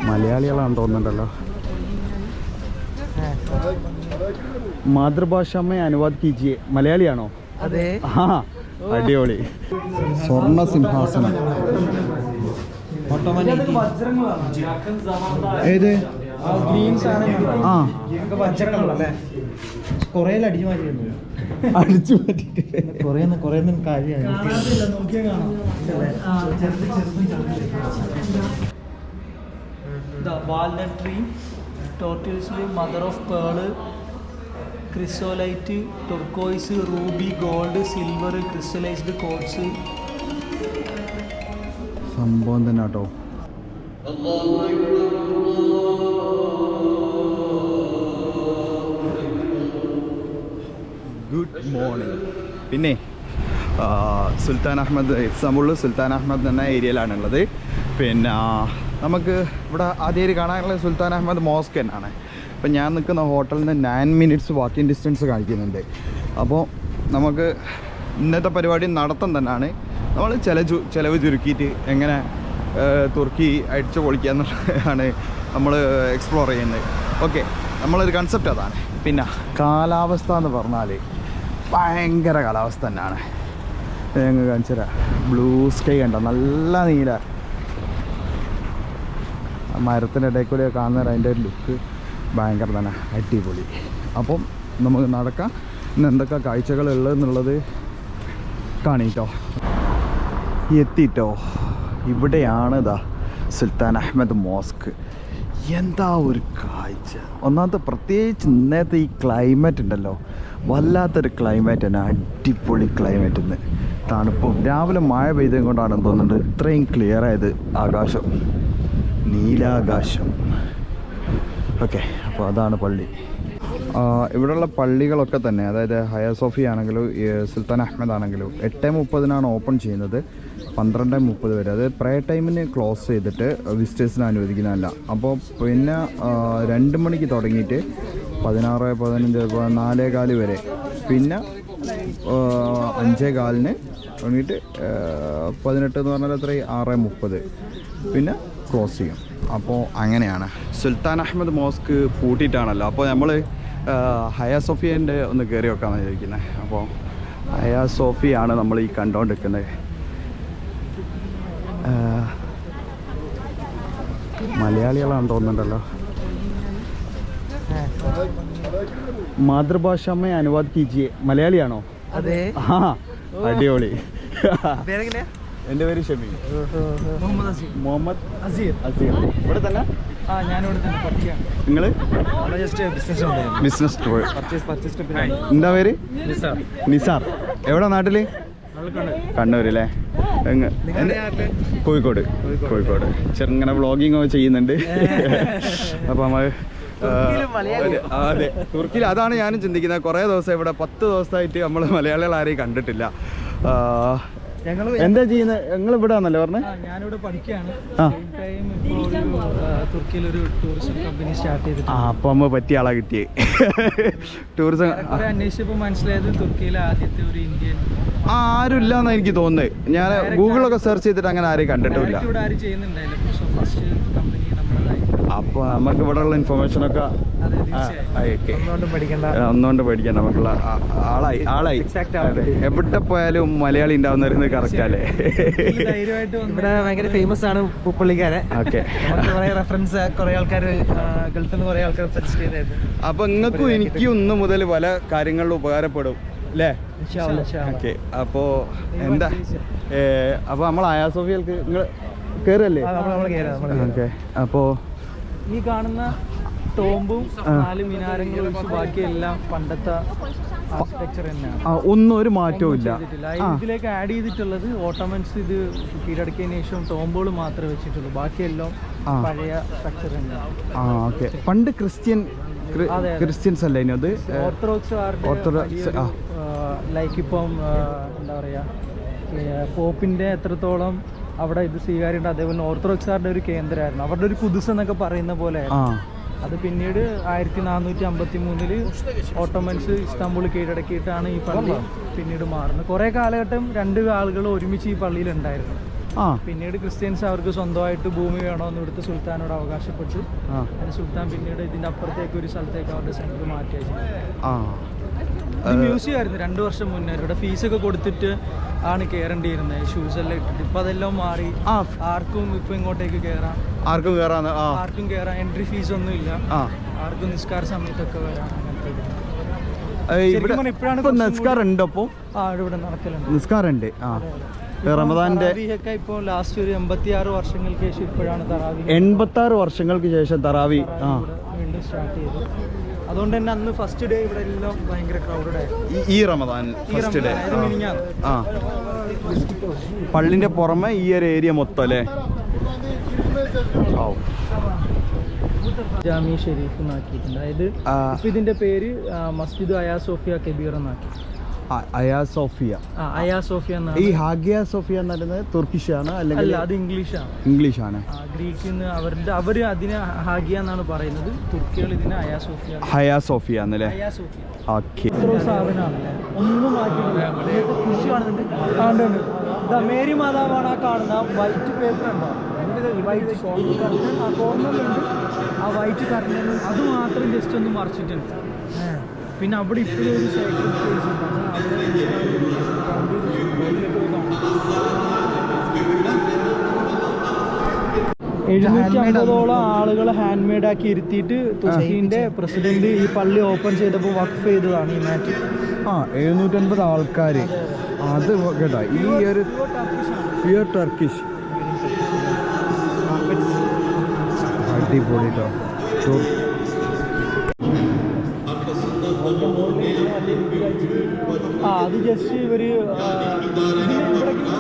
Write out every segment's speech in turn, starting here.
മലയാളികളാണ് തോന്നുന്നുണ്ടല്ലോ. മാതൃഭാഷ में अनुवाद कीजिए. മലയാളിയാണോ? അതെ. ആ അടിപൊളി. സ്വർണ്ണ സിംഹാസനം. ഏത്? ആ അടിച്ചു മാറ്റിട്ട് വാൽനട്ട് ട്രീ, ടോർട്ടിൽസിൽ mother of pearl, chrysolite, turquoise, ruby, gold, silver, crystallised codes. സംഭവം തന്നെ കേട്ടോ. Good morning. പിന്നെ സുൽത്താൻ അഹമ്മദ്, ഇസ്താംബുളിൽ സുൽത്താൻ അഹമ്മദ് എന്ന ഏരിയയിലാണുള്ളത്. പിന്നെ നമുക്ക് ഇവിടെ ആദ്യമായിട്ട് കാണാനുള്ളത് സുൽത്താൻ അഹമ്മദ് മോസ്ക് തന്നെയാണ്. അപ്പം ഞാൻ നിൽക്കുന്ന ഹോട്ടലിൽ നിന്ന് 9 മിനിറ്റ്സ് വാക്കിംഗ് ഡിസ്റ്റൻസ് കാണിക്കുന്നുണ്ട്. അപ്പോൾ നമുക്ക് ഇന്നത്തെ പരിപാടി നടത്തം തന്നെയാണ്. നമ്മൾ ചിലവ് ചുരുക്കിയിട്ട് എങ്ങനെ തുർക്കി അടിച്ചു പൊളിക്കുക എന്നുള്ളതാണ് നമ്മൾ എക്സ്പ്ലോർ ചെയ്യുന്നത്. ഓക്കെ, നമ്മളൊരു കൺസെപ്റ്റ് അതാണ്. പിന്നെ കാലാവസ്ഥ എന്ന് പറഞ്ഞാൽ ഭയങ്കര കാലാവസ്ഥ തന്നെയാണ്. ഞങ്ങൾ കാണിച്ചു തരാം. ബ്ലൂ സ്കൈ കണ്ടോ, നല്ല നീല. മരത്തിൻ്റെ ഇടയിൽ കൂടെ കാണുന്ന അതിൻ്റെ ഒരു ലുക്ക് ഭയങ്കര തന്നെ അടിപൊളി. അപ്പം നമുക്ക് നടക്കാം. ഇന്ന് എന്തൊക്കെ കാഴ്ചകളുള്ളതെന്നുള്ളത് കാണിട്ടോ. എത്തിട്ടോ. ഇവിടെയാണ് ഇതാ സുൽത്താൻ അഹമ്മദ് മോസ്ക്. എന്താ ഒരു കാഴ്ച. ഒന്നാമത്തെ പ്രത്യേകിച്ച് ഇന്നത്തെ ഈ ക്ലൈമറ്റ് ഉണ്ടല്ലോ, വല്ലാത്തൊരു ക്ലൈമറ്റ് തന്നെ. അടിപൊളി ക്ലൈമറ്റ്. ഇന്ന് തണുപ്പും രാവിലെ മഴ പെയ്തതും കൊണ്ടാണെന്ന് തോന്നുന്നുണ്ട് ഇത്രയും ക്ലിയർ ആയത് ആകാശം, നീലാകാശം. ഓക്കെ, അപ്പോൾ അതാണ് പള്ളി. ഇവിടെയുള്ള പള്ളികളൊക്കെ തന്നെ, അതായത് ഹയ സോഫിയ ആണെങ്കിലും സുൽത്താൻ അഹമ്മദ് ആണെങ്കിലും 8:30 ഓപ്പൺ ചെയ്യുന്നത്, 12:30 വരെ. അത് പ്രയർ ടൈമിന് ക്ലോസ് ചെയ്തിട്ട് വിസിറ്റേഴ്സിനെ അനുവദിക്കുന്നതല്ല. അപ്പോൾ പിന്നെ 2 മണിക്ക് തുടങ്ങിയിട്ട് 16, 15, 4:15 വരെ, പിന്നെ 5:15 തുടങ്ങിയിട്ട് 18 എന്ന് പറഞ്ഞാൽ എത്ര, 6:30 പിന്നെ ക്ലോസ് ചെയ്യും. അപ്പോൾ അങ്ങനെയാണ്. സുൽത്താൻ അഹമ്മദ് മോസ്ക് പൂട്ടിയിട്ടാണല്ലോ. അപ്പോൾ നമ്മൾ ഹയ സോഫിയൻ്റെ ഒന്ന് കയറി വെക്കാമെന്ന് വിചാരിക്കുന്നത്. അപ്പോൾ ഹയ സോഫിയാണ് നമ്മൾ ഈ കണ്ടുകൊണ്ടിരിക്കുന്നത്. മലയാളികളാണ് തോന്നുന്നുണ്ടല്ലോ. മാതൃഭാഷ में अनुवाद कीजिए. മലയാളിയാണോ? അതെ. ആ അടിപൊളി. എൻ്റെ പേര് ഷമി. മുഹമ്മദ് അസീർ. ഇവിടെ തന്നെ? നിങ്ങൾ ബിസിനസ് ടൂർ. എന്താ പേര്? നിസാർ. എവിടെ നാട്ടിൽ? കണ്ണൂരല്ലേ? കോഴിക്കോട്. ചെറുങ്ങനെ വ്ളോഗിങ് ഒക്കെ ചെയ്യുന്നുണ്ട്. അപ്പോൾ നമ്മൾ അതെ, തുർക്കിയിൽ. അതാണ് ഞാനും ചിന്തിക്കുന്നത്. കുറേ ദിവസം ഇവിടെ 10 ദിവസമായിട്ട് നമ്മൾ മലയാളികൾ ആരെയും കണ്ടിട്ടില്ല. എന്താ ചെയ്യുന്നത്? ഞങ്ങൾ ഇവിടെ ആണല്ലോ പറഞ്ഞത്. ഞാനിവിടെ പഠിക്കുകയാണ്. തുർക്കിയിലൊരു ടൂറിസം കമ്പനി സ്റ്റാർട്ട് ചെയ്തിട്ട്. അപ്പൊ അമ്മ പറ്റിയ ആളാ കിട്ടിയേ. ടൂറിസം അന്വേഷിച്ചപ്പോൾ മനസ്സിലായത് തുർക്കിയിലെ ആദ്യത്തെ ഒരു ഇന്ത്യൻ ആരും ഇല്ലാന്നാ എനിക്ക് തോന്നുന്നത്. ഞാൻ ഗൂഗിളൊക്കെ സെർച്ച് ചെയ്തിട്ട് അങ്ങനെ ആരെയും കണ്ടിട്ടില്ല. ആരും ചെയ്യുന്നുണ്ടായില്ല. അപ്പോൾ നമുക്ക് ഇവിടെ ഉള്ള ഇൻഫർമേഷനൊക്കെ ഒന്നുകൊണ്ട് പേടിക്കണ്ട. നമുക്കുള്ള ആളായി എവിടെ പോയാലും മലയാളി ഉണ്ടാവുന്ന കറക്റ്റ് അല്ലേ? ഇവിടെ ഭയങ്കര ഫേമസ് ആണ് പുള്ളിക്കാരൻ. ഓക്കെ, റെഫറൻസ് കുറെ ആൾക്കാർ ഗൾഫിൽ നിന്ന് കുറെ ആൾക്കാർ സജസ്റ്റ് ചെയ്തായിരുന്നു. അപ്പൊ നിങ്ങൾക്കും എനിക്കും 1 മുതൽ പല കാര്യങ്ങളിലും ഉപകാരപ്പെടും അല്ലേ? ഓക്കെ, അപ്പോ എന്താ, അപ്പൊ നമ്മൾ ഹയ സോഫിയക്ക് നിങ്ങൾ കയറല്ലേ? ഓക്കെ, അപ്പോ ഈ കാണുന്ന ടോംബും 4 മിനാരങ്ങളും ഒഴിച്ച് ബാക്കിയെല്ലാം പണ്ടത്തെ ആർക്കിടെക്ചർ തന്നെയാണ്. ഒന്നും ഒരു മാറ്റവും ഇല്ല. ഇതിലേക്ക് ആഡ് ചെയ്തിട്ടുള്ളത് ഓട്ടോമൻസ് ഇത് കീഴടക്കിയതിനു ശേഷം ടോംബുകൾ മാത്രമേ വെച്ചിട്ടുള്ളൂ. ബാക്കിയെല്ലാം പഴയ സ്ട്രക്ചർ തന്നെയാണ്. ഓക്കെ, പണ്ട് ക്രിസ്ത്യൻസ് അല്ലേ അത്? ഓർത്തഡോക്സ് ലൈക്ക് ഇപ്പം എന്താ പറയുക, പോപ്പിന്റെ എത്രത്തോളം അവിടെ ഇത് സ്വീകാര്യമുണ്ട്, അതേപോലെ ഓർത്തഡോക്സുകാരുടെ ഒരു കേന്ദ്രമായിരുന്നു. അവരുടെ ഒരു കുതിസ് എന്നൊക്കെ പറയുന്ന പോലെ. അത് പിന്നീട് 1453 ഓട്ടോമൻസ് ഇസ്താംബുൾ കീഴടക്കിയിട്ടാണ് ഈ പള്ളി പിന്നീട് മാറുന്നത്. കുറേ കാലഘട്ടം 2 ആളുകൾ ഒരുമിച്ച് ഈ പള്ളിയിൽ ഉണ്ടായിരുന്നു. പിന്നീട് ക്രിസ്ത്യൻസ് അവർക്ക് സ്വന്തമായിട്ട് ഭൂമി വേണമെന്ന് ഇവിടുത്തെ സുൽത്താനോട് അവകാശപ്പെട്ട് സുൽത്താൻ പിന്നീട് ഇതിൻ്റെ അപ്പുറത്തേക്ക് ഒരു സ്ഥലത്തേക്ക് അവരുടെ സെൻറ്റർ മാറ്റി മ്യൂസിയം ആയിരുന്നു 2 വർഷം മുന്നേ. ഇവിടെ ഫീസൊക്കെ കൊടുത്തിട്ട് ആണ് കയറേണ്ടിയിരുന്നത്, ഷൂസ് എല്ലാം ഇട്ടിട്ട്. ഇപ്പം അതെല്ലാം മാറി, ആർക്കും ഇപ്പം ഇങ്ങോട്ടേക്ക് കയറാം, ആർക്കും കയറാം, എൻട്രി ഫീസ് ഒന്നും ഇല്ല, ആർക്കും നിസ്കാര സമയത്തൊക്കെ വരാം. നിസ്കാറുണ്ട് റമദാന്റെ ഇപ്പോൾ ലാസ്റ്റ് ഒരു 86 വർഷങ്ങൾക്ക് ശേഷം ഇപ്പോഴാണ് തറാവി. 86 വർഷങ്ങൾക്ക് ശേഷം തറാവി വീണ്ടും സ്റ്റാർട്ട് ചെയ്തു. അതുകൊണ്ട് തന്നെ അന്ന് ഫസ്റ്റ് ഡേ ഇവിടെ എല്ലാം ഭയങ്കര ക്രൗഡഡ് ആയിരുന്നു. ഈ റമദാൻ ഫസ്റ്റ് ഡേ പള്ളിന്റെ പുറമെ ഈ ഒരു ഏരിയ മൊത്തം അല്ലേ. ജാമി ഷെരീഫ് എന്നാക്കിയിട്ടുണ്ട്. അതായത് ഇതിന്റെ പേര് മസ്ജിദ് ഹയാ സോഫിയ കബീർ എന്നാക്കി. ഹയാ സോഫിയ ഈ ഹാഗിയ സോഫിയ എന്ന് പറയുന്നത് തുർക്കിഷാണ് അല്ലെങ്കിൽ അത് ഇംഗ്ലീഷാണ്? ഇംഗ്ലീഷാണ്. ഗ്രീക്കിൽ നിന്ന് അവര് അതിനെ ഹാഗിയ എന്നാണ് പറയുന്നത്, തുർക്കികൾ ഇതിനെ ഹയാ സോഫിയ എന്നല്ലേ. സാധനമാണല്ലേ, ഒന്നും മാറ്റിയിട്ടില്ല. കൃഷി കാണുന്നുണ്ട്. മേരി മാതാവാണ് ആ കാണുന്ന വൈറ്റ് പേപ്പർ ഉണ്ടോ, വൈറ്റ് കർട്ടൻ ആ കോർണറിലുണ്ട്. ആ വൈറ്റ് കർട്ടൻ അത് മാത്രം ജസ്റ്റ് ഒന്ന് മറിച്ചിട്ടുണ്ട്. പിന്നെ അവിടെ ഇപ്പോഴും ഒരു സൈക്കിൾ പ്ലേസ് ഉണ്ട്, അവിടെ 750 ആളുകളെ ഹാൻഡ് മെയ്ഡ് ആക്കി ഇരുത്തിയിട്ട് തുർക്കിന്റെ പ്രസിഡന്റ് ഈ പള്ളി ഓപ്പൺ ചെയ്തപ്പോൾ വഖഫ് ചെയ്തതാണ് ഈ മാറ്റ്. 750 ആൾക്കാർ. അത് കേട്ടോ, ഈ ഒരു പ്യുവർ ടർക്കിഷ് അടിപൊളി കേട്ടോ. അത് ജസ്റ്റ് ഇവര്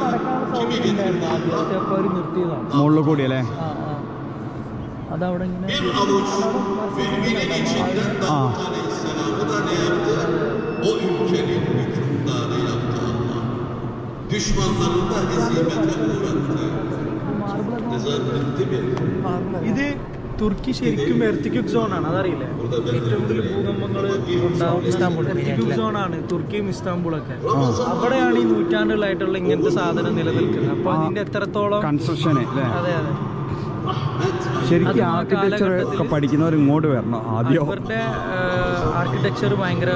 നടക്കാനുള്ള സൗകര്യം ഉണ്ടായിരുന്നു ആദ്യത്തെ, അപ്പോൾ അവർ നിർത്തിയതാണ് മുകളിൽ കൂടി അല്ലേ. അതവിടെ ഇങ്ങനെ ഇത് തുർക്കി ശരിക്കും എർത്തിക്വിക് സോണാണ്, അതറിയില്ലേ? ഏറ്റവും കൂടുതൽ ഭൂകമ്പങ്ങൾ ഉണ്ടാവും എർത്തിക്വിക് സോണാണ് തുർക്കിയും ഇസ്താംബൂളൊക്കെ. അവിടെയാണ് ഈ നൂറ്റാണ്ടുകളായിട്ടുള്ള ഇങ്ങനത്തെ സാധനം നിലനിൽക്കുന്നത്. അപ്പൊ അതിന്റെ എത്രത്തോളം കൺസ്ട്രക്ഷൻ. അതെ അതെ, ശരിക്കും ആർക്കിടെക്ചർ ഒക്കെ പഠിക്കുന്നവർ ഇങ്ങോട്ട് വരണം ആദ്യം. ഇവരുടെ ആർക്കിടെക്ചർ ഭയങ്കര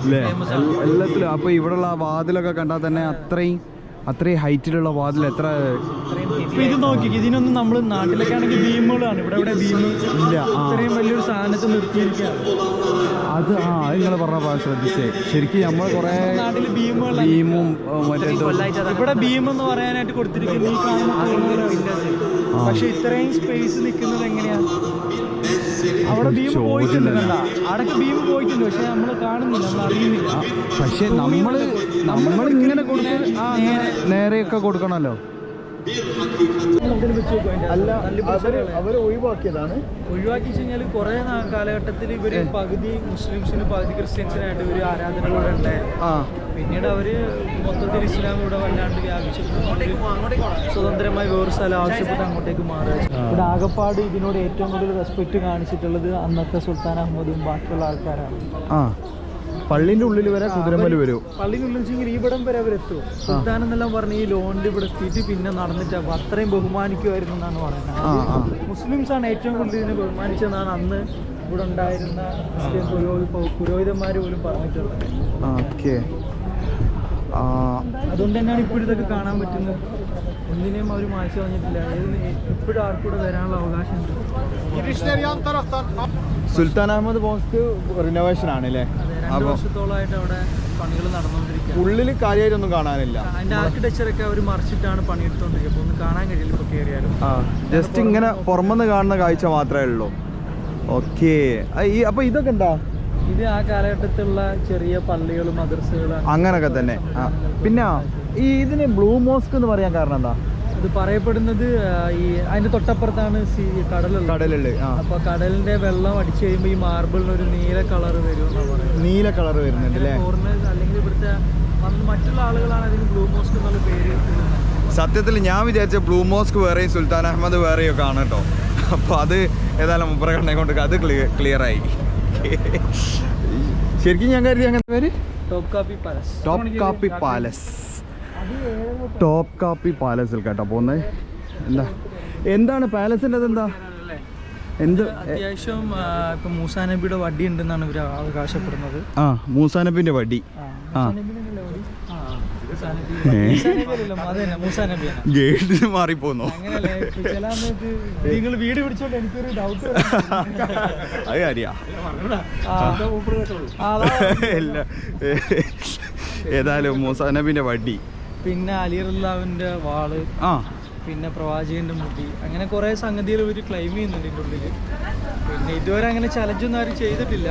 ഫേമസ് ആണ് എല്ലാത്തിലും. അപ്പൊ ഇവിടെയുള്ള വാതിലൊക്കെ കണ്ടാൽ തന്നെ അത്രയും ഹൈറ്റിലുള്ള വാതിൽ എത്ര. ഇപ്പൊ ഇത് നോക്കി, ഇതിനൊന്നും നമ്മൾ നാട്ടിലേക്കാണെങ്കിൽ ബീമുകളാണ്, ഇവിടെ ബീം ഇല്ല. ഇത്രയും വലിയൊരു സാധനത്ത് നിർത്തിയിരിക്കുകയാണ്. അത് നിങ്ങൾ പറഞ്ഞ ശ്രദ്ധിച്ചേ. ശരിക്കും നമ്മൾ കുറെ നാട്ടില് ബീമും ഇവിടെ ബീം എന്ന് പറയാനായിട്ട് കൊടുത്തിരിക്കുന്നത് ഈ കാണുന്ന. പക്ഷെ ഇത്രയും സ്പേസ് നിൽക്കുന്നത് എങ്ങനെയാണ്? അവിടെ ബീം പോയിട്ടുണ്ട്, കണ്ട അവിടൊക്കെ ബീം പോയിട്ടുണ്ട്. പക്ഷെ നമ്മൾ കാണുന്നില്ല, നമ്മൾ അറിയുന്നില്ല. പക്ഷെ നമ്മളിങ്ങനെ നേരെയൊക്കെ കൊടുക്കണമല്ലോ. അല്ല, അവര് ഒഴിവാക്കിയതാണ്. ഒഴിവാക്കി കഴിഞ്ഞാൽ കുറെ കാലഘട്ടത്തിൽ ഇവര് പകുതി മുസ്ലിംസിന് പകുതി ക്രിസ്ത്യൻസിനായിട്ട് ഇവര് ആരാധനകളോടെ ഉണ്ടായിരുന്നു. പിന്നീട് അവര് മൊത്തത്തിൽ ഇസ്ലാം ഇവിടെ വല്ലാണ്ട് വ്യാപിച്ചപ്പോൾ സ്വതന്ത്രമായി വേറൊരു സ്ഥലം ആവശ്യപ്പെട്ട് അങ്ങോട്ടേക്ക് മാറുക. ഇവിടെ ആകപ്പാട് ഇതിനോട് ഏറ്റവും കൂടുതൽ റെസ്പെക്ട് കാണിച്ചിട്ടുള്ളത് അന്നത്തെ സുൽത്താൻ അഹമ്മദും ബാക്കിയുള്ള ആൾക്കാരാണ്. പള്ളിന്റെ ഉള്ളിൽ വരെ കുതിരമല വരും. പള്ളിന്റെ ഉള്ളിൽ വെച്ചെങ്കിൽ ഇവിടം വരെ അവരെത്തും. സുൽത്താൻ എന്നെല്ലാം പറഞ്ഞ് ഈ ലോണിൽ ഇവിടെ എത്തിയിട്ട് പിന്നെ നടന്നിട്ട് അത്രയും ബഹുമാനിക്കുമായിരുന്നു എന്നാണ് പറയുന്നത്. മുസ്ലിംസ് ആണ് ഏറ്റവും കൂടുതൽ ഇതിനെ ബഹുമാനിച്ചതെന്നാണ് അന്ന് ഇവിടെ ഉണ്ടായിരുന്ന പുരോഹിതന്മാർ പോലും പറഞ്ഞിട്ടുള്ളത്. അതുകൊണ്ട് തന്നെയാണ് ഇപ്പോഴും ഇതൊക്കെ കാണാൻ പറ്റുന്നത്. ഒന്നിനെയും അവർ മാറ്റി കളഞ്ഞിട്ടില്ല. ഇപ്പോഴും ആർക്കൂടെ വരാനുള്ള അവകാശമുണ്ട്. സുൽത്താനാഹ്മദ് മോസ്ക് റിനോവേഷൻ ആണ് അല്ലേ? 2 വർഷത്തോളമായിട്ട് അവിടെ പണികൾ നടന്നുകൊണ്ടിരിക്കുക. ഉള്ളിൽ കാര്യമായിട്ടൊന്നും കാണാനില്ല. അതിന്റെ ആർക്കിടെക്ചറൊക്കെ അവർ മറിച്ചിട്ടാണ് പണിയെടുത്തോണ്ടിരിക്കുക. അപ്പോൾ ഒന്നും കാണാൻ കഴിയില്ല ഇപ്പോൾ കയറിയാലും. ജസ്റ്റ് ഇങ്ങനെ പുറമെന്ന് കാണുന്ന കാഴ്ച മാത്രമേ ഉള്ളൂ. ഓക്കെ. അപ്പൊ ഇതൊക്കെ എന്താ? ഇത് ആ കാലഘട്ടത്തിലുള്ള ചെറിയ പള്ളികളും മദ്രസകളും അങ്ങനൊക്കെ തന്നെ. പിന്നെ ഇതിന് ബ്ലൂ മോസ്ക് എന്ന് പറയാൻ കാരണം എന്താ? ഇത് പറയപ്പെടുന്നത് ഈ അതിന്റെ തൊട്ടപ്പുറത്താണ് കടലുള്ളത്. അപ്പൊ കടലിന്റെ വെള്ളം അടിച്ചു കഴിയുമ്പോൾ ഈ മാർബിളിനൊരു നീല കളർ വരും. നീല കളർ വരുന്നുണ്ട് അല്ലേ? അല്ലെങ്കിൽ ഇവിടുത്തെ മറ്റുള്ള ആളുകളാണ് അതിന് ബ്ലൂ മോസ്ക് എന്നുള്ള പേര്. സത്യത്തിൽ ഞാൻ വിചാരിച്ച ബ്ലൂ മോസ്ക് വേറെയും സുൽത്താൻ അഹമ്മദ് വേറെയും ഒക്കെ ആണ് കേട്ടോ. അപ്പോൾ അത് ഏതായാലും മുപ്പറ കണ്ണെ കൊണ്ട് അത് ക്ലിയറായി. ശരിക്കും ഞാൻ കരുതി അങ്ങനെ പേര് ടോപ്പ് കാപ്പി പാലസ്. ടോപ്പ് കാപ്പി പാലസിൽ കേട്ടോ പോകുന്നത്. എന്താണ് പാലസിൻ്റെ അതെന്താ? അത്യാവശ്യം ഇപ്പൊ മൂസാ നബിയുടെ വടി ഉണ്ടെന്നാണ് ഇവർ അവകാശപ്പെടുന്നത്. മൂസാ നബിന്റെ വടി. ഗേഡിന് മാറിപ്പോന്നു. നിങ്ങൾ വീട് പിടിച്ചോണ്ട് എനിക്കൊരു ഡൗട്ട്. അത് കാര്യ ഏതായാലും മൂസാ നബിന്റെ വടി, പിന്നെ അലിറുല്ലാവിന്റെ വാള്, പിന്നെ പ്രവാചകന്റെ മുടി, അങ്ങനെ കുറെ സംഗതികൾ ഇവർ ക്ലെയിം ചെയ്യുന്നുണ്ട് ഇതിൻ്റെ ഉള്ളിൽ. പിന്നെ ഇതുവരെ അങ്ങനെ ചലഞ്ചൊന്നും ആരും ചെയ്തിട്ടില്ല.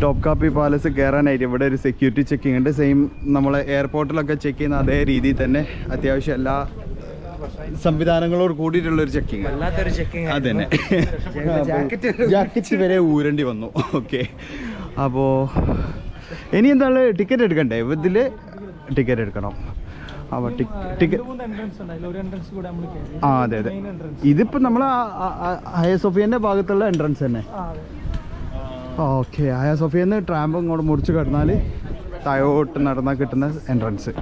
ടോപ്പ് കാപ്പി പാലസ് കയറാനായിട്ട് ഇവിടെ ഒരു സെക്യൂരിറ്റി ചെക്കിംഗ് ഉണ്ട്. സെയിം നമ്മളെ എയർപോർട്ടിലൊക്കെ ചെക്ക് ചെയ്യുന്ന അതേ രീതിയിൽ തന്നെ അത്യാവശ്യം എല്ലാ സംവിധാനങ്ങളോട് കൂടിയിട്ടുള്ളൊരു ചെക്കിങ്. അതന്നെ, ജാക്കറ്റ് വരെ ഊരേണ്ടി വന്നു. ഓക്കെ, അപ്പോൾ ഇനി എന്താണ് ടിക്കറ്റ് എടുക്കണ്ടേ? ഇതിൽ ടിക്കറ്റ് എടുക്കണം. അപ്പോൾ അതെ അതെ, ഇതിപ്പോൾ നമ്മൾ ഹയ സോഫിയൻ്റെ ഭാഗത്തുള്ള എൻട്രൻസ് തന്നെ. ഓക്കെ, ഹയ സോഫിയെന്ന് ട്രാമ്പ് ഇങ്ങോട്ട് മുറിച്ച് കിടന്നാൽ താഴോട്ട് നടന്നാൽ കിട്ടുന്ന എൻട്രൻസ്.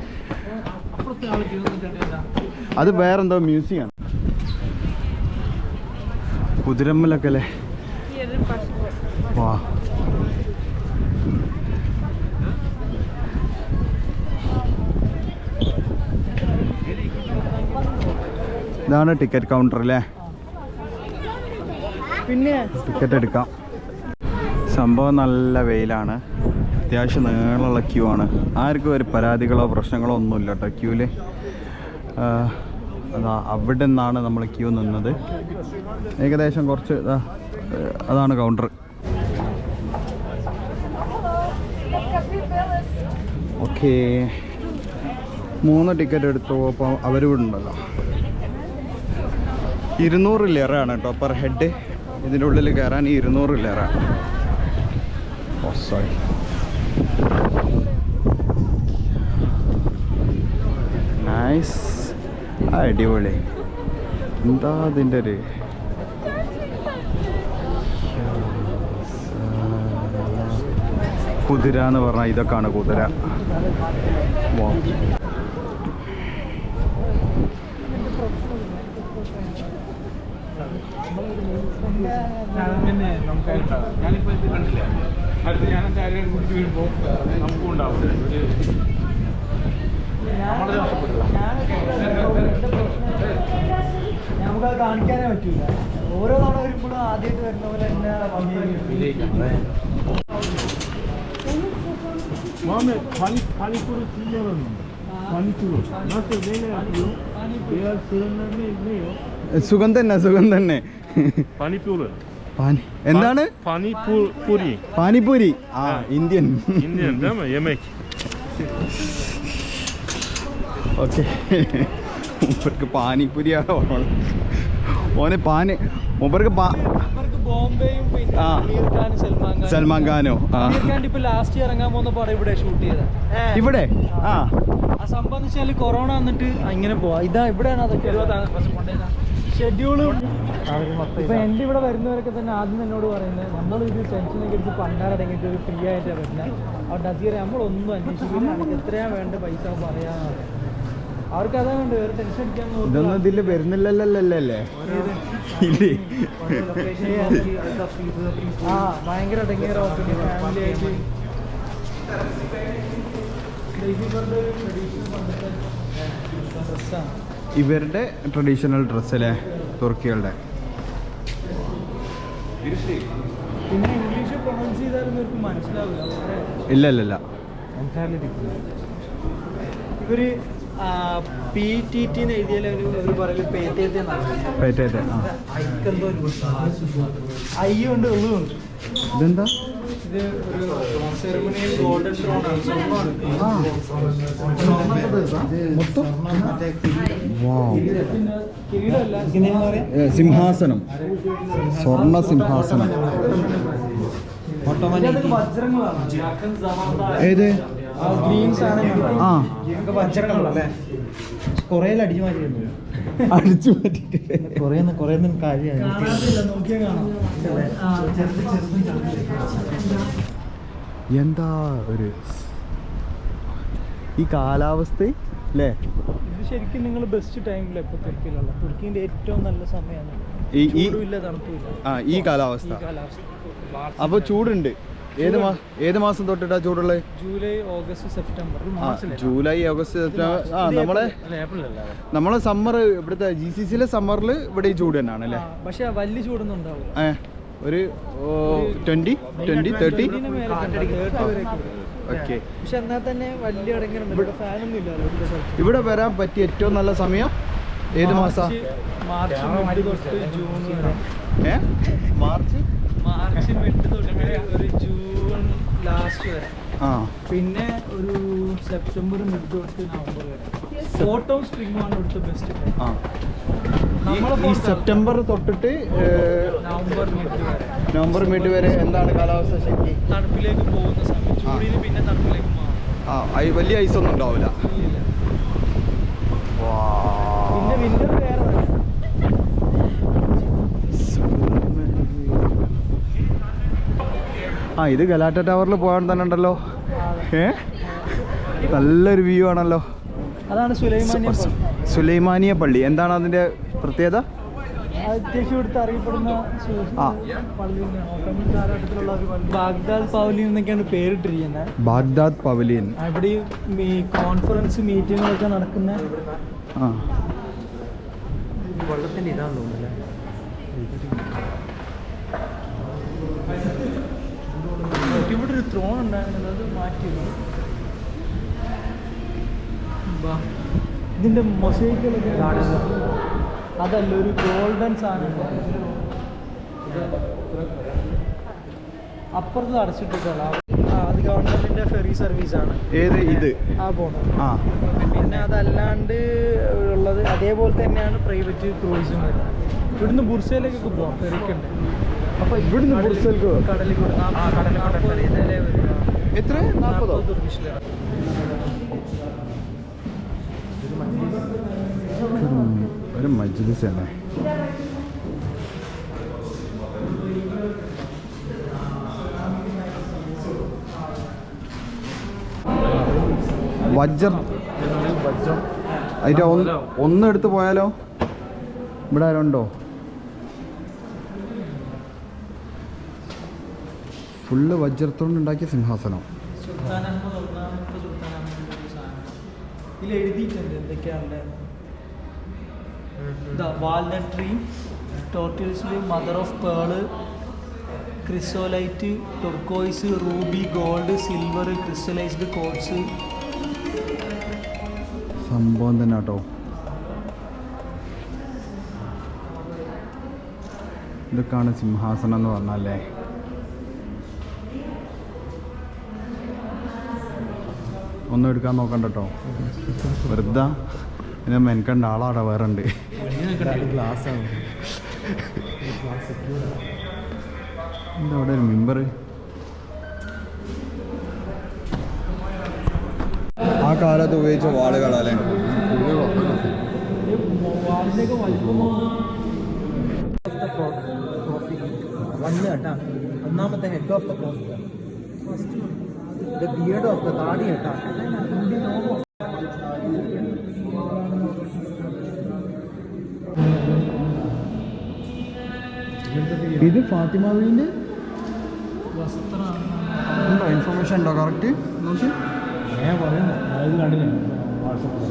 അത് വേറെന്തോ മ്യൂസിയം ആണ്. കുതിരമ്മലൊക്കെ അല്ലേ? വാ, ഇതാണ് ടിക്കറ്റ് കൗണ്ടർ അല്ലേ? പിന്നെ ടിക്കറ്റ് എടുക്കാം. സംഭവം നല്ല വെയിലാണ്, അത്യാവശ്യം നീളമുള്ള ക്യൂ ആണ്. ആർക്കും ഒരു പരാതികളോ പ്രശ്നങ്ങളോ ഒന്നുമില്ല കേട്ടോ ക്യൂവിൽ. അവിടെ നിന്നാണ് നമ്മൾ ക്യൂ നിന്നത്. ഏകദേശം കുറച്ച് അതാണ് കൗണ്ടർ. ഓക്കെ, 3 ടിക്കറ്റ് എടുത്തു. അപ്പോൾ അവരിവിടെ ഉണ്ടല്ലോ. 200 ലിറയാണ് കേട്ടോ പെർ ഹെഡ്. ഇതിൻ്റെ ഉള്ളിൽ കയറാൻ 200 ലിറയാണ്. സോറി, നൈസ്, അടിപൊളി. എന്താ അതിൻ്റെ ഒരു കുതിര എന്ന് പറഞ്ഞാൽ ഇതൊക്കെയാണ് കുതിര. ഞാനിപ്പോൾ ഇത് കണ്ടില്ല. അടുത്ത് ഞാൻ എൻ്റെ ആരെയും കുടിച്ച് വീഴുമ്പോൾ നമുക്കും ഉണ്ടാവും. നമുക്കത് കാണിക്കാനേ പറ്റൂല. ഓരോ തവണ വരുമ്പോഴും ആദ്യമായിട്ട് വരുന്ന പോലെ തന്നെ സുഖം തന്നെ, സുഖം തന്നെ. എന്താണ് പാനിപൂരി? ഇന്ത്യൻ. ഓക്കെ, മൂപ്പർക്ക് പാനിപൂരിയാണ് ഓനെ. മൂപ്പർക്ക് ബോംബെയും സൽമാൻ ഖാനോ ഇപ്പൊ ലാസ്റ്റ് ഇറങ്ങാൻ പോകുന്ന പടം ഇവിടെ ഷൂട്ട് ചെയ്ത. ഇവിടെ ആ സംഭവം എന്ന് വെച്ചാൽ കൊറോണ വന്നിട്ട് ഇങ്ങനെ പോവാ. ഇതാ ഇവിടെയാണ് അതൊക്കെ ഷെഡ്യൂള്. ഇപ്പൊ എൻ്റെ ഇവിടെ വരുന്നവരൊക്കെ തന്നെ ആദ്യം എന്നോട് പറയുന്നത്, നമ്മളിത് ടെൻഷനൊക്കെ എടുത്ത് പണ്ടാരടങ്ങിയിട്ട് ഒരു ഫ്രീ ആയിട്ടാണ് വരുന്നത്. അവിടെ നസീറെ നമ്മളൊന്നും അന്വേഷിക്കില്ല, എനിക്ക് എത്രയാ വേണ്ട പൈസ പറയാനാണ് അവർക്ക്. അതാ വേണ്ട, വേറെ ടെൻഷൻ അടിക്കാൻ. ഇതൊന്നും ഇതിൽ വരുന്നില്ലല്ലേ? ആ ഭയങ്കര അടങ്ങിയ ഫാമിലി ആയിട്ട്. ഇവരുടെ ട്രഡീഷണൽ ഡ്രസ്സ് അല്ലേ തുർക്കികളുടെ? പിന്നെ ഇംഗ്ലീഷ് പ്രൊണൗൺസ് ചെയ്താലും ഇവർക്ക് മനസ്സിലാവില്ല. ഇല്ല, ഇവര് PTT എഴുതിയാൽ അവർ പറയല് പേറ്റേറ്റ. അയ്യുണ്ട്, ഉള്ളുണ്ട്. ഇതെന്താ? ഇത് ഒരു സെറിമണിയിൽ ഗോൾഡൻ ത്രോൺ ആണ്. സിംഹാസനം, സ്വർണ്ണ സിംഹാസനം. ഏത് ഗ്രീൻസ് ആണ്. വജ്രങ്ങളല്ലേ? കൊറേ അടിച്ചു മാറ്റിയിരുന്നു. അടിച്ചു മാറ്റിട്ട് കൊറേ കാര്യം എന്താ ഒരു ഈ കാലാവസ്ഥ അല്ലേ? ഇത് ശരിക്കും നിങ്ങൾ ബെസ്റ്റ് ടൈമിൽ ഇപ്പോൾ തുർക്കിയിലുള്ള തുർക്കിൻ്റെ ഏറ്റവും നല്ല സമയമാണ്. ഈ ചൂടുമില്ല തണുപ്പില്ല. ഈ കാലാവസ്ഥ. അപ്പോൾ ചൂടുണ്ട്. ഏത് മാസം തൊട്ടിട്ടാ ചൂടുള്ളത്? July August September. July August September. നമ്മളെ സമ്മർ ഇവിടുത്തെ GCCയിലെ സമ്മറിൽ ഇവിടെ ഈ ചൂട് തന്നെയാണ് അല്ലേ? പക്ഷെ വലിയ ചൂടൊന്നും ഉണ്ടാവും. ഒരു 20, 30. ഓക്കെ. പക്ഷെ എന്നാൽ തന്നെ വലിയ ഇവിടെ ഫാനൊന്നും ഇല്ലല്ലോ. ഇവിടെ വരാൻ പറ്റിയ ഏറ്റവും നല്ല സമയം ഏത് മാസം? മാർച്ച് തൊട്ട് ജൂൺ വരെ. മാർച്ച് മിഡ് തൊട്ട് ഒരു ജൂൺ ലാസ്റ്റ് വരെ. പിന്നെ ഒരു സെപ്റ്റംബർ മിഡ് തൊട്ട് നവംബർ വരെ. ഓട്ടവും സ്പ്രിങ്ങുമാണ് ഇവിടുത്തെ ബെസ്റ്റ് ടൈം. ഈ സെപ്റ്റംബർ തൊട്ടിട്ട് നവംബർ മിഡ് വരെ എന്താണ് കാലാവസ്ഥ? ശരി, തണുപ്പിലേക്ക് പോകുന്ന സമയം. ചൂടിന് പിന്നെ തണുപ്പിലേക്ക് മാറും. വലിയ ഐസൊന്നും ഉണ്ടാവില്ല. പിന്നെ വിന്റർ വേറെ. ഇത് ഗലാറ്റ ടവറിൽ പോകാൻ തന്നെ ഉണ്ടല്ലോ. നല്ലൊരു വ്യൂ ആണല്ലോ. അതാണ് സുലൈമാനിയ പള്ളി. എന്താണ് അതിന്റെ പ്രത്യേകത? അത്യാവശ്യം ഇവിടുത്തെ അറിയപ്പെടുന്ന കാലഘട്ടത്തിലുള്ള ഒരു പള്ളി. ബാഗ്ദാദ് പവലിയൻ എന്നൊക്കെയാണ് പേരിട്ടിരിക്കുന്നത്. Baghdad pavilion. ഇവിടെ ഈ കോൺഫറൻസ് മീറ്റിങ്ങുകളൊക്കെ നടക്കുന്ന വെള്ളത്തിന്റെ ഇതാണെന്ന് തോന്നുന്നല്ലേ. ഇവിടെ ഒരു ത്രോൺ ഉണ്ടായിരുന്നത്, അത് മാറ്റിയത്. ഇതിന്റെ മൊസൈക്കുകളൊക്കെ അതല്ല, ഒരു ഗോൾഡൻ സാധനം. അപ്പുറത്ത് അടച്ചിട്ടിട്ടല്ല. അത് ഗവൺമെന്റിന്റെ ഫെറി സർവീസ് ആണ്. ഏത് ഇത് പോകുന്നത്. പിന്നെ അതല്ലാണ്ട് ഉള്ളത് അതേപോലെ തന്നെയാണ് പ്രൈവറ്റ് ക്രൂയിസും വരുന്നത്. ഇവിടുന്ന് ബുർസയിലേക്കൊക്കെ പോവാം, ഫെറിക്കുണ്ട്. അപ്പൊ ഇവിടുന്ന് കടലിൽ കൂടെ എത്ര? 40 തുർക്കിഷ് ലിറ. ഒരു മജ്ലിസ് തന്നെ. വജ്രം അതിൻ്റെ ഒന്നെടുത്ത് പോയാലോ? ഇവിടെ ആരുണ്ടോ? ഫുള്ള് വജ്രത്തോണ്ട് ഉണ്ടാക്കിയ സിംഹാസനം. സുൽത്താനഹ്മദ് ഒന്നാമത്തെ സുൽത്താനഹ്മദിന്റെ ഒരു സാധനം ഇതിൽ എഴുതിയിട്ടുണ്ട് എന്തൊക്കെയാണ്. വാൽനട്ട് ട്രീ, ടോർട്ടിൽസിൽ mother of pearl, chrysolite, turquoise, ruby, gold, silver, crystallised coats. സംഭവം തന്നെ കേട്ടോ. ഇതൊക്കെയാണ് സിംഹാസനം എന്ന് പറഞ്ഞല്ലേ. ഒന്നും എടുക്കാൻ നോക്കണ്ട കേട്ടോ, വെറുതെ പിന്നെ മെനക്കണ്ട ആളാടെ വേറെ ഉണ്ട്. എന്താ അവിടെ ഒരു മെമ്പർ? ആ കാലത്ത് ഉപയോഗിച്ച വാളുകളല്ലേ. ഒന്നാമത്തെ head of the cost, the beard of the താടി കേട്ടാ. ഇത് ഫാത്തിമ ബീവിന്റെ വസ്ത്രമാണ്. ഇൻഫർമേഷൻ ഉണ്ടോ കറക്റ്റ് നോക്കി? ഞാൻ പറയുന്നു, അതായത് കണ്ടില്ല വാട്സപ്പിൽ.